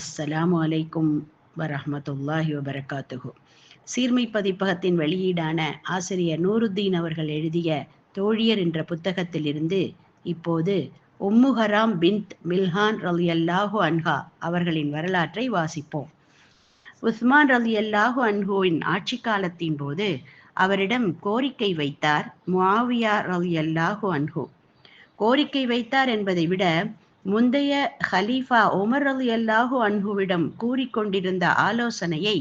அஸ்ஸலாமு அலைக்கும் வரஹ்மத்துல்லாஹி வபரகாத்துஹு. சீர்மை பதிப்பகத்தின் வெளியீடான ஆசிரியர் நூருத்தீன் அவர்கள் எழுதிய தோழியர் என்ற புத்தகத்திலிருந்து இப்போது உம்மு ஹராம் பின்த் மில்ஹான் ரலியல்லாஹு அன்ஹா அவர்களின் வரலாற்றை வாசிப்போம். உஸ்மான் ரலியல்லாஹு அன்ஹுவின் ஆட்சி காலத்தின் போது அவரிடம் கோரிக்கை வைத்தார் முஆவியா ரலியல்லாஹு அன்ஹு. கோரிக்கை வைத்தார் என்பதை விட முந்தைய ஹலீஃபா உமர் ரலியல்லாஹு அன்ஹுவிடம் கூறிக்கொண்டிருந்த ஆலோசனையை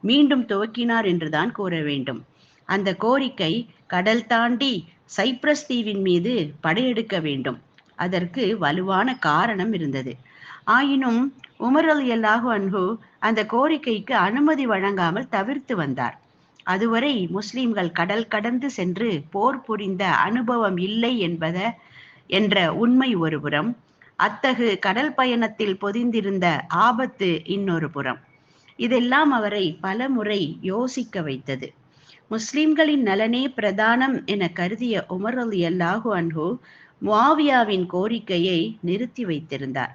மீண்டும் துவக்கினார் என்றுதான் கூற வேண்டும். அந்த கோரிக்கை கடல் தாண்டி சைப்ரஸ் தீவின் மீது படையெடுக்க வேண்டும். அதற்கு வலுவான காரணம் இருந்தது. ஆயினும் உமர் ரலியல்லாஹு அன்ஹு அந்த கோரிக்கைக்கு அனுமதி வழங்காமல் தவிர்த்து வந்தார். அதுவரை முஸ்லிம்கள் கடல் கடந்து சென்று போர் புரிந்த அனுபவம் இல்லை என்ற உண்மை ஒரு புறம், அத்தகு கடல் பயணத்தில் பொதிந்திருந்த ஆபத்து இன்னொரு புறம். இதெல்லாம் அவரை பலமுறை யோசிக்க வைத்தது. முஸ்லிம்களின் நலனே பிரதானம் என கருதிய உமர் ரலியல்லாஹு அன்ஹு முஆவியாவின் கோரிக்கையை நிறுத்தி வைத்திருந்தார்.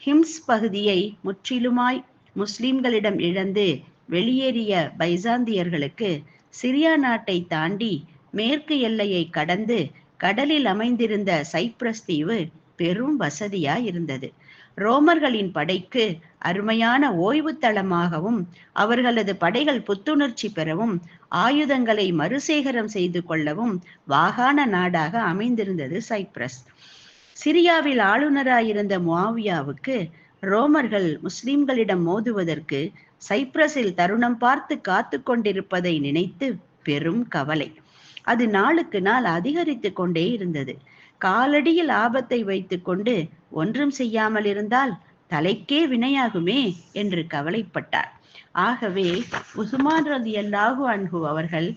ஹிம்ஸ் பகுதியை முற்றிலுமாய் முஸ்லிம்களிடம் இழந்து வெளியேறிய பைசாந்தியர்களுக்கு சிரியா நாட்டை தாண்டி மேற்கு எல்லையை கடந்து கடலில் அமைந்திருந்த சைப்ரஸ் தீவு பெரும் வசதியாய் இருந்தது. ரோமர்களின் படைக்கு அருமையான ஓய்வு தளமாகவும் அவர்களது படைகள் புத்துணர்ச்சி பெறவும் ஆயுதங்களை மறுசேகரம் செய்து கொள்ளவும் வாகான நாடாக அமைந்திருந்தது சைப்ரஸ். சிரியாவில் ஆளுநராயிருந்த முஆவியாவுக்கு ரோமர்கள் முஸ்லிம்களிடம் மோதுவதற்கு சைப்ரஸில் தருணம் பார்த்து காத்து கொண்டிருப்பதை நினைத்து பெரும் கவலை. அது நாளுக்கு நாள் அதிகரித்து கொண்டே இருந்தது. காலடியில் ஆபத்தை வைத்து கொண்டு ஒன்றும் செய்யாமல் இருந்தால் தலைக்கே வினையாகுமே என்று கவலைப்பட்டார். ஆகவே உஸ்மான் ரலியல்லாஹு அன்ஹு அவர்கள்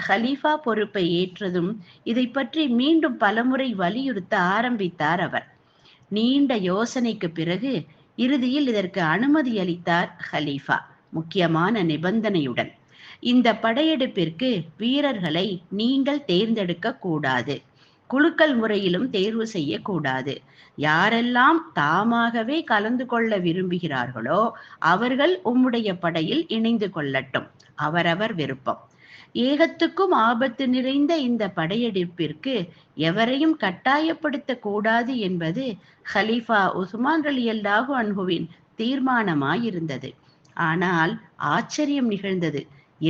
ஹலீஃபா பொறுப்பை ஏற்றதும் இதை பற்றி மீண்டும் பலமுறை வலியுறுத்த ஆரம்பித்தார். அவர் நீண்ட யோசனைக்கு பிறகு இறுதியில் இதற்கு அனுமதி அளித்தார் ஹலீஃபா, முக்கியமான நிபந்தனையுடன். இந்த படையெடுப்பிற்கு வீரர்களை நீங்கள் தேர்ந்தெடுக்க கூடாது, குலுக்கல் முறையிலும் தேர்வு செய்யக்கூடாது. யாரெல்லாம் தாமாகவே கலந்து கொள்ள விரும்புகிறார்களோ அவர்கள் உம்முடைய படையில் இணைந்து கொள்ளட்டும், அவரவர் விருப்பம். ஏகத்துக்கும் ஆபத்து நிறைந்த இந்த படையெடுப்பிற்கு எவரையும் கட்டாயப்படுத்த கூடாது என்பது ஹலீஃபா உஸ்மான் ரலியல்லாஹு அன்ஹுவின் தீர்மானமாயிருந்தது. ஆனால் ஆச்சரியம் நிகழ்ந்தது.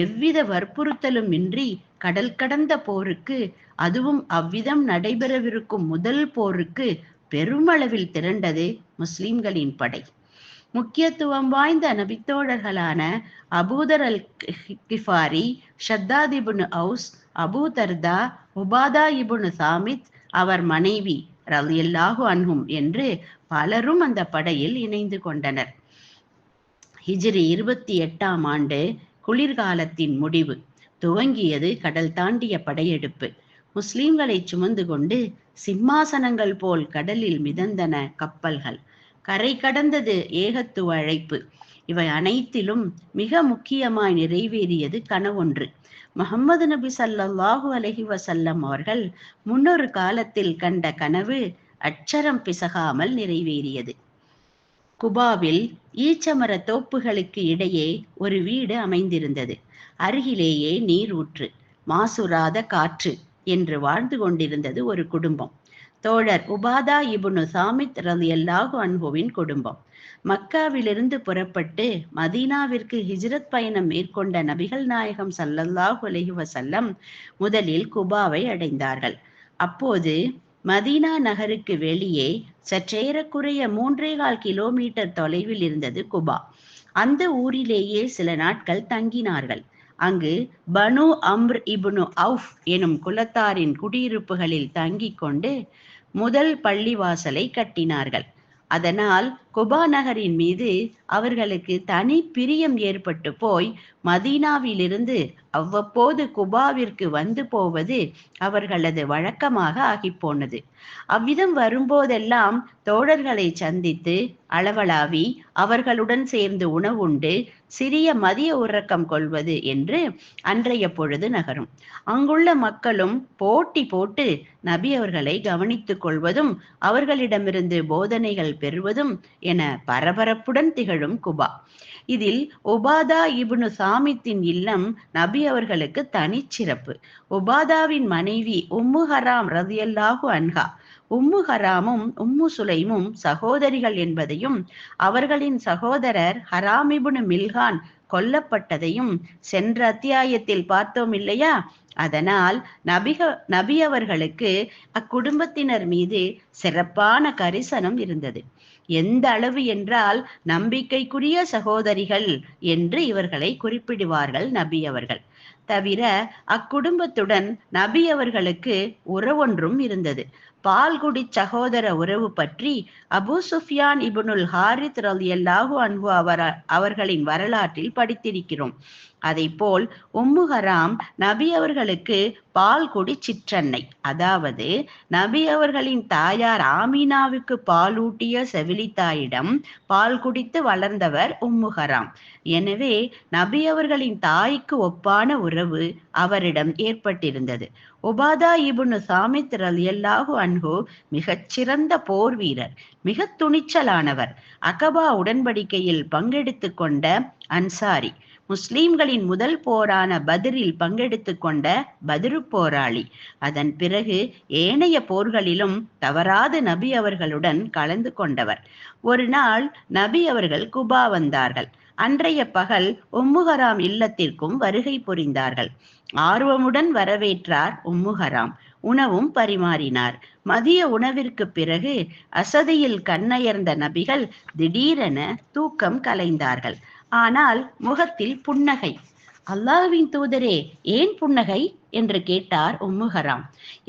எவ்வித வற்புறுத்தலும் இன்றி கடல் கடந்த போருக்கு, அதுவும் அவ்விதம் நடைபெறவிருக்கும் முதல் போருக்கு பெருமளவில் திரண்டது முஸ்லிம்களின் படை. முக்கியத்துவம் வாய்ந்த நபித்தோழர்களான அபூதர் அல் கிஃபாரி, ஷத்தாத் இப்னு அவுஸ், அபூ தர்தா, உபாதா இப்னு சாமித், அவர் மனைவி ரலியல்லாஹு அன்ஹும் என்று பலரும் அந்த படையில் இணைந்து கொண்டனர். ஹிஜ்ரி 28ஆம் ஆண்டு குளிர்காலத்தின் முடிவு துவங்கியது. கடல் தாண்டிய படையெடுப்பு. முஸ்லிம்களை சுமந்து கொண்டு சிம்மாசனங்கள் போல் கடலில் மிதந்தன கப்பல்கள். கரை கடந்தது ஏகத்துவ அழைப்பு. இவை அனைத்திலும் மிக முக்கியமாய் நிறைவேறியது கனவொன்று. முஹம்மது நபி ஸல்லல்லாஹு அலைஹி வஸல்லம் அவர்கள் முன்னொரு காலத்தில் கண்ட கனவு அட்சரம் பிசகாமல் நிறைவேறியது. குபாவில் ஈச்சமர தோப்புகளுக்கு இடையே ஒரு வீடு அமைந்திருந்தது. அருகிலேயே நீர் ஊற்று, மாசுராத காற்று என்று வாழ்ந்து கொண்டிருந்தது ஒரு குடும்பம். தோழர் உபாதா இப்னு சாமித் ரலியல்லாஹு அன்ஹுவின் குடும்பம். மக்காவிலிருந்து புறப்பட்டு மதீனாவிற்கு ஹிஜ்ரத் பயணம் மேற்கொண்ட நபிகள் நாயகம் ஸல்லல்லாஹு அலைஹி வஸல்லம் முதலில் குபாவை அடைந்தார்கள். அப்போது மதீனா நகருக்கு வெளியே சற்றேறக்குறைய 3.25 கிலோமீட்டர் தொலைவில் இருந்தது குபா. அந்த ஊரிலேயே சில நாட்கள் தங்கினார்கள். அங்கு பனு அம்ர் இப்னு அவுஃப் எனும் குலத்தாரின் குடியிருப்புகளில் தங்கிக் கொண்டு முதல் பள்ளிவாசலை கட்டினார்கள். அதனால் குபா நகரின் மீது அவர்களுக்கு தனி பிரியம் ஏற்பட்டு போய் மதீனாவிலிருந்து அவ்வப்போது குபாவிற்கு வந்து போவது அவர்களது வழக்கமாக ஆகிப்போனது. அவ்விதம் வரும்போதெல்லாம் தோழர்களை சந்தித்து அளவளாவி அவர்களுடன் சேர்ந்து உணவுண்டு சிறிய மதிய உறக்கம் கொள்வது என்று அன்றைய பொழுது நகரும். அங்குள்ள மக்களும் போட்டி போட்டு நபி அவர்களை கவனித்துக் கொள்வதும் அவர்களிடமிருந்து போதனைகள் பெறுவதும் என பரபரப்புடன் திகழும் குபா. இதில் உபாதா இப்னு சாமித்தின் இல்லம் நபி அவர்களுக்கு தனிச்சிறப்பு. உபாதாவின் மனைவி உம்மு ஹராம் ரலியல்லாஹு அன்ஹா. உம்மு ஹராமும் உம்மு சுலைமும் சகோதரிகள் என்பதையும் அவர்களின் சகோதரர் ஹராம் இப்னு மில்ஹான் கொல்லப்பட்டதையும் சென்ற அத்தியாயத்தில் பார்த்தோம் இல்லையா? அதனால் நபி அவர்களுக்கு அக்குடும்பத்தினர் மீது சிறப்பான கரிசனம் இருந்தது. எந்த அளவு என்றால் நம்பிக்கைக்குரிய சகோதரிகள் என்று இவர்களை குறிப்பிடுவார்கள் நபி அவர்கள். தவிர அக்குடும்பத்துடன் நபி அவர்களுக்கு உறவொன்றும் இருந்தது. பால்குடி சகோதர உறவு பற்றி அபு சுஃபியான் இப்னுல் ஹாரித் ரலியல்லாஹு அன்ஹு அவர்களின் வரலாற்றில் படித்திருக்கிறோம். அதைப்போல் உம்மு ஹராம் நபி அவர்களுக்கு பால்குடி சிற்றன்னை. அதாவது நபி அவர்களின் தாயார் ஆமீனாவுக்கு பாலூட்டிய செவிலித்தாயிடம் பால் குடித்து வளர்ந்தவர் உம்மு ஹராம். எனவே நபி அவர்களின் தாய்க்கு ஒப்பான உறவு அவரிடம் ஏற்பட்டிருந்தது. உபாதா இப்னு சாமித் ரலியல்லாஹு அன்ஹு மிகச்சிறந்த போர் வீரர், மிக துணிச்சலானவர். அகபா உடன்படிக்கையில் பங்கெடுத்து கொண்ட அன்சாரி. முஸ்லிம்களின் முதல் போரான பத்ரில் பங்கெடுத்து கொண்ட பத்ரு போராளி. அதன் பிறகு ஏனைய போர்களிலும் தவறாது நபி அவர்களுடன் கலந்து கொண்டவர். ஒரு நாள் நபி அவர்கள் குபா வந்தார்கள். அன்றைய பகல் உம்மு ஹராம் இல்லத்திற்கும் வருகை புரிந்தார்கள். ஆர்வமுடன் வரவேற்றார் உம்மு ஹராம். உணவும் பரிமாறினார். மதிய உணவிற்கு பிறகு அசதியில் கண்ணயர்ந்த நபிகள் திடீரென தூக்கம் கலைந்தார்கள். ஆனால் முகத்தில் புன்னகை. அல்லாஹ்வின் தூதரே, ஏன் புன்னகை என்று கேட்டார் உம்மு ஹராம்.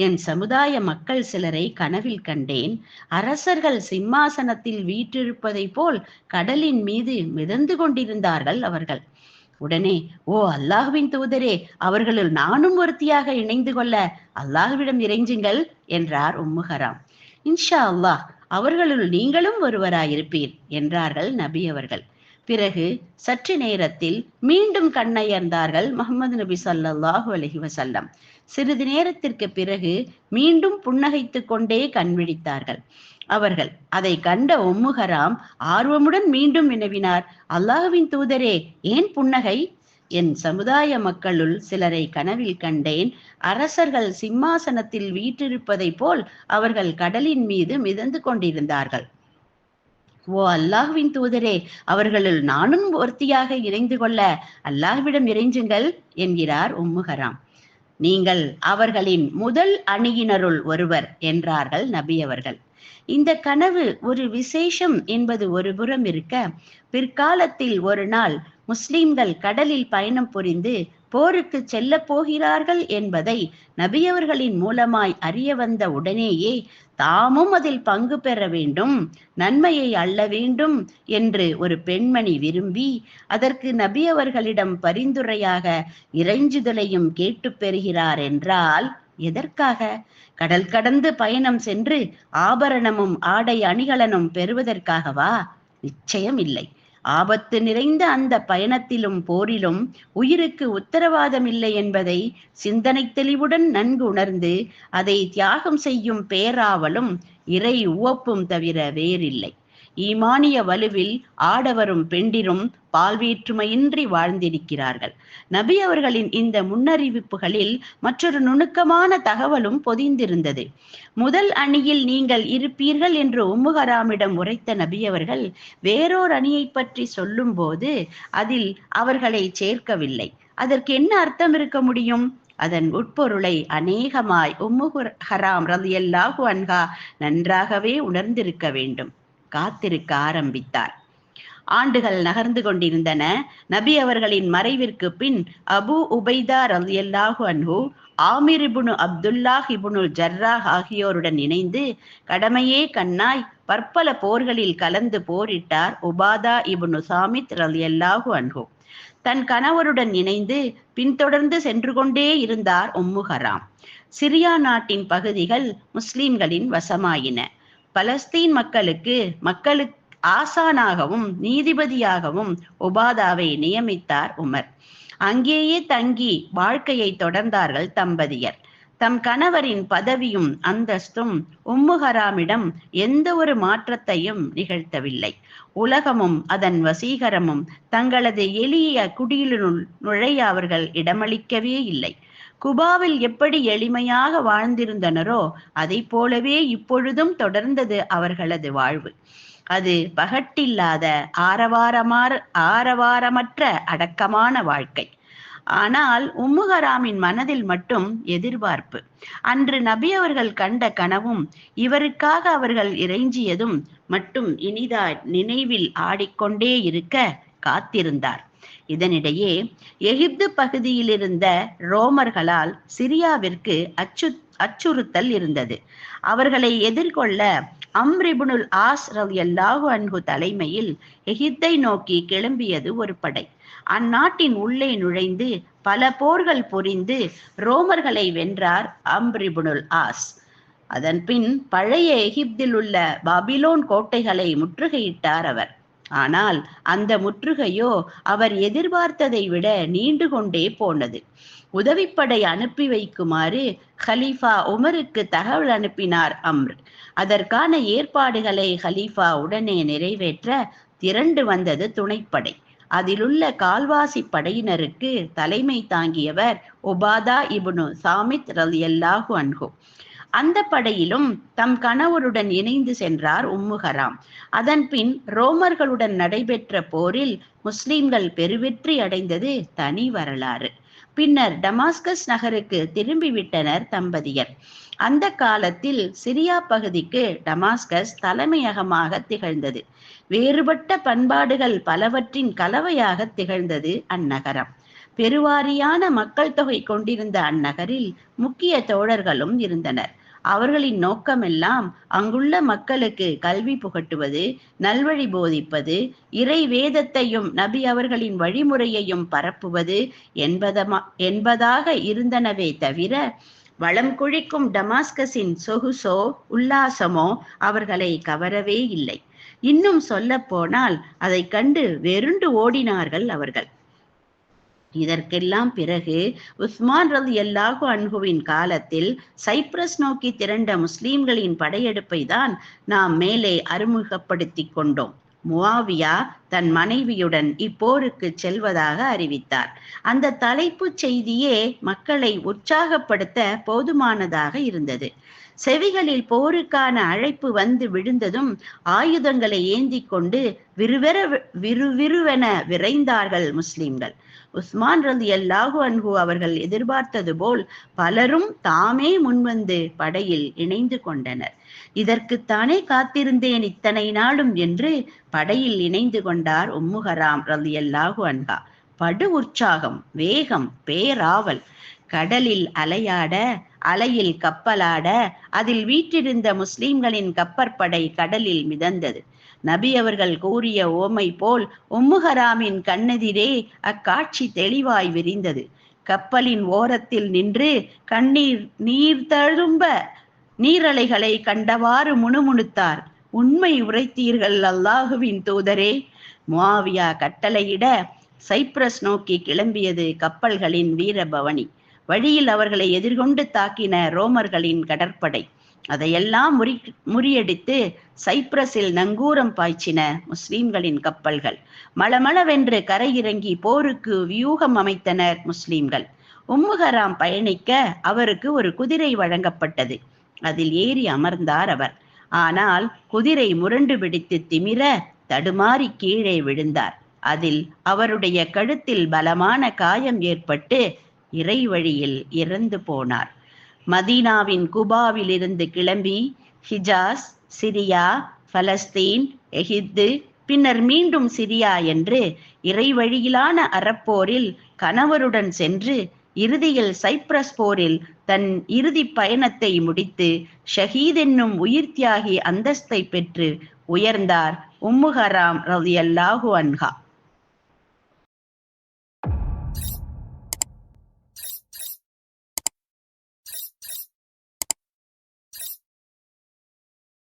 என் சமுதாய மக்கள் சிலரை கனவில் கண்டேன். அரசர்கள் சிம்மாசனத்தில் வீற்றிருப்பதை போல் கடலின் மீது மிதந்து கொண்டிருந்தார்கள் அவர்கள். உடனே, ஓ அல்லாஹ்வின் தூதரே, அவர்களுள் நானும் ஒருத்தியாக இணைந்து கொள்ள அல்லாஹ்விடம் இறைஞ்சுங்கள் என்றார் உம்மு ஹராம். இன்ஷா அல்லாஹ், அவர்களுள் நீங்களும் ஒருவராயிருப்பீர் என்றார்கள் நபி அவர்கள். பிறகு சற்று நேரத்தில் மீண்டும் கண்ணயர்ந்தார்கள் முஹம்மது நபி ஸல்லல்லாஹு அலைஹி வஸல்லம். சிறிது நேரத்திற்கு பிறகு மீண்டும் புன்னகைத்து கொண்டே கண் விழித்தார்கள் அவர்கள். அதை கண்ட உம்மு ஹராம் ஆர்வமுடன் மீண்டும் வினவினார், அல்லாஹ்வின் தூதரே, ஏன் புன்னகை? என் சமுதாய மக்களுள் சிலரை கனவில் கண்டேன். அரசர்கள் சிம்மாசனத்தில் வீற்றிருப்பதை போல் அவர்கள் கடலின் மீது மிதந்து கொண்டிருந்தார்கள். ஓ அல்லாஹ்வின் தூதரே, அவர்களுள் நானும் ஒருத்தியாக இணைந்து கொள்ள அல்லாஹ்விடம் இறைஞ்சுங்கள் என்கிறார் உம்மு ஹராம். நீங்கள் அவர்களின் முதல் அணியினருள் ஒருவர் என்றார்கள் நபி அவர்கள். இந்த கனவு ஒரு விசேஷம் என்பது ஒரு புறம் இருக்க, பிற்காலத்தில் ஒரு நாள் முஸ்லிம்கள் கடலில் பயணம் புரிந்து போருக்கு செல்ல போகிறார்கள் என்பதை நபியவர்களின் மூலமாய் அறிய வந்த உடனேயே தாமும் அதில் பங்கு பெற வேண்டும், நன்மையை அள்ள வேண்டும் என்று ஒரு பெண்மணி விரும்பி அதற்கு நபியவர்களிடம் பரிந்துரையாக இறைஞ்சுதலையும் கேட்டு பெறுகிறார் என்றால் எதற்காக? கடல் கடந்து பயணம் சென்று ஆபரணமும் ஆடை அணிகலனும் பெறுவதற்காகவா? நிச்சயம் இல்லை. ஆபத்து நிறைந்த அந்த பயணத்திலும் போரிலும் உயிருக்கு உத்தரவாதம் இல்லை என்பதை சிந்தனை தெளிவுடன் நன்கு உணர்ந்து அதை தியாகம் செய்யும் பேராவலும் இறை உவப்பும் தவிர வேறில்லை. ஈமானிய வலுவில் ஆடவரும் பெண்டிரும் பால்வேற்றுமையின்றி வாழ்ந்திருக்கிறார்கள். நபி அவர்களின் இந்த முன்னறிவிப்புகளில் மற்றொரு நுணுக்கமான தகவலும் பொதிந்திருந்தது. முதல் அணியில் நீங்கள் இருப்பீர்கள் என்று உம்மு ஹராமிடம் உரைத்த நபி அவர்கள் வேறோர் அணியை பற்றி சொல்லும் போது அதில் அவர்களை சேர்க்கவில்லை. அதற்கு என்ன அர்த்தம் இருக்க முடியும்? அதன் உட்பொருளை அநேகமாய் உம்மு ஹராம் ரலியல்லாஹு அன்ஹா நன்றாகவே உணர்ந்திருக்க வேண்டும். காத்திருக்க ஆரம்பித்தார். ஆண்டுகள் நகர்ந்து கொண்டிருந்தன. நபி அவர்களின் மறைவிற்கு பின் அபு உபைதா ரலியல்லாஹு அன்ஹு ஆமிர் இப்னு அப்துல்லாஹ் இப்னுல் ஜர்ராஹ் ஆகியோருடன் இணைந்து கடமையே கண்ணாய் பற்பல போர்களில் கலந்து போரிட்டார் உபாதா இப்னு சாமித் ரலியல்லாஹு அன்ஹு. தன் கணவருடன் இணைந்து பின்தொடர்ந்து சென்று கொண்டே இருந்தார் உம்மு ஹராம். சிரியா நாட்டின் பகுதிகள் முஸ்லிம்களின் வசமாயின. பலஸ்தீன் மக்களுக்கு ஆசானாகவும் நீதிபதியாகவும் உபாதாவை நியமித்தார் உமர். அங்கேயே தங்கி வாழ்க்கையை தொடர்ந்தார்கள் தம்பதியர். தம் கணவரின் பதவியும் அந்தஸ்தும் ஹராமிடம் எந்த ஒரு மாற்றத்தையும் நிகழ்த்தவில்லை. உலகமும் அதன் வசீகரமும் தங்களது எளிய குடியினுள் நுழைய அவர்கள் இடமளிக்கவே இல்லை. குபாவில் எப்படி எளிமையாக வாழ்ந்திருந்தனரோ அதை போலவே இப்பொழுதும் தொடர்ந்தது அவர்களது வாழ்வு. அது பகட்டில்லாத ஆரவாரமற்ற அடக்கமான வாழ்க்கை. ஆனால் ஹராமின் மனதில் மட்டும் எதிர்பார்ப்பு. அன்று நபி அவர்கள் கண்ட கனவும் இவருக்காக அவர்கள் இறைஞ்சியதும் மட்டும் இனிதாய் நினைவில் ஆடிக்கொண்டே இருக்க காத்திருந்தார். இதனிடையே எகிப்து பகுதியில் இருந்த ரோமர்களால் சிரியாவிற்கு அச்சுறுத்தல் இருந்தது. அவர்களை எதிர்கொள்ள அம்ர் இப்னுல் ஆஸ் ரலியல்லாஹு அன்ஹு தலைமையில் எகிப்தை நோக்கி கிளம்பியது ஒரு படை. அந்நாட்டின் உள்ளே நுழைந்து பல போர்கள் புரிந்து ரோமர்களை வென்றார் அம்ர் இப்னுல் ஆஸ். அதன் பின் பழைய எகிப்தில் உள்ள பாபிலோன் கோட்டைகளை முற்றுகையிட்டார் அவர். ஆனால் அந்த முற்றுகையோ அவர் எதிர்பார்த்ததை விட நீண்டு கொண்டே போனது. உதவிப்படை அனுப்பி வைக்குமாறு ஹலீஃபா உமருக்கு தகவல் அனுப்பினார் அம்ர். அதற்கான ஏற்பாடுகளை ஹலீஃபா உடனே நிறைவேற்ற திரண்டு வந்தது துணைப்படை. அதிலுள்ள கால்வாசி படையினருக்கு தலைமை தாங்கியவர் உபாதா இப்னு சாமித் ரலியல்லாஹு அன்ஹு. அந்த படையிலும் தம் கணவருடன் இணைந்து சென்றார் ஹராம். அதன் பின் ரோமர்களுடன் நடைபெற்ற போரில் முஸ்லிம்கள் பெருவெற்றி அடைந்தது தனி வரலாறு. பின்னர் டமாஸ்கஸ் நகருக்கு திரும்பிவிட்டனர் தம்பதியர். அந்த காலத்தில் சிரியா பகுதிக்கு டமாஸ்கஸ் தலைமையகமாக திகழ்ந்தது. வேறுபட்ட பண்பாடுகள் பலவற்றின் கலவையாக திகழ்ந்தது அந்நகரம். பெருவாரியான மக்கள் தொகை கொண்டிருந்த அந்நகரில் முக்கிய தோழர்களும் இருந்தனர். அவர்களின் நோக்கமெல்லாம் அங்குள்ள மக்களுக்கு கல்வி புகட்டுவது, நல்வழி போதிப்பது, இறை வேதத்தையும் நபி அவர்களின் வழிமுறையையும் பரப்புவது என்பதாக இருந்தனவே தவிர வளம் குழிக்கும் டமாஸ்கஸின் சொகுசோ உல்லாசமோ அவர்களை கவரவே இல்லை. இன்னும் சொல்ல போனால் அதை கண்டு வெருண்டு ஓடினார்கள் அவர்கள். இதற்கெல்லாம் பிறகு உஸ்மான் ரலியல்லாஹு அன்ஹுவின் காலத்தில் சைப்ரஸ் நோக்கி திரண்ட முஸ்லிம்களின் படையெடுப்பை தான் நாம் மேலே அறிமுகப்படுத்தி கொண்டோம். முஆவியா தன் மனைவியுடன் இப்போருக்கு செல்வதாக அறிவித்தார். அந்த தலைப்பு செய்தியே மக்களை உற்சாகப்படுத்த போதுமானதாக இருந்தது. செவிகளில் போருக்கான அழைப்பு வந்து விழுந்ததும் ஆயுதங்களை ஏந்தி கொண்டு விறுவிறுவென விரைந்தார்கள் முஸ்லிம்கள். உஸ்மான் ரலியல்லாஹு அன்ஹு அவர்கள் எதிர்பார்த்தது போல் பலரும் தாமே முன்வந்து படையில் இணைந்து கொண்டனர். இதற்குத்தானே காத்திருந்தேன் இத்தனை நாளும் என்று படையில் இணைந்து கொண்டார் ஹராம் ரலியல்லாஹு அன்ஹா. படு உற்சாகம், வேகம், பேராவல். கடலில் அலையாட, அலையில் கப்பலாட, அதில் வீற்றிருந்த முஸ்லிம்களின் கப்பற்படை கடலில் மிதந்தது. நபி அவர்கள் கூறிய ஓமை போல் ஹராமின் கண்ணெதிரே அக்காட்சி தெளிவாய் விரிந்தது. கப்பலின் ஓரத்தில் நின்று நீர் தழும்ப நீரலைகளை கண்டவாறு முணுமுணுத்தார். உண்மை உரைத்தீர்கள் அல்லாஹுவின் தூதரே. முஆவியா கட்டளையிட சைப்ரஸ் நோக்கி கிளம்பியது கப்பல்களின் வீரபவனி. வழியில் அவர்களை எதிர்கொண்டு தாக்கின ரோமர்களின் கடற்படை. அதையெல்லாம் முறியடித்து சைப்ரஸில் நங்கூரம் பாய்ச்சின முஸ்லிம்களின் கப்பல்கள். மளமளவென்று கரையிறங்கி போருக்கு வியூகம் அமைத்தனர் முஸ்லிம்கள். ஹராம் பயணிக்க அவருக்கு ஒரு குதிரை வழங்கப்பட்டது. அதில் ஏறி அமர்ந்தார் அவர். ஆனால் குதிரை முரண்டு பிடித்து திமிர தடுமாறி கீழே விழுந்தார். அதில் அவருடைய கழுத்தில் பலமான காயம் ஏற்பட்டு இறை வழியில் இறந்து போனார். மதீனாவின் குபாவில் இருந்து கிளம்பி ஹிஜாஸ், சிரியா, பலஸ்தீன், எகிப்து, பின்னர் மீண்டும் சிரியா என்று இறை வழியிலான அறப்போரில் கணவருடன் சென்று இறுதியில் சைப்ரஸ் போரில் தன் இறுதி பயணத்தை முடித்து ஷஹீத் என்னும் உயிர் தியாகி அந்தஸ்தை பெற்று உயர்ந்தார் ஹராம் ரலியல்லாஹு அன்ஹா.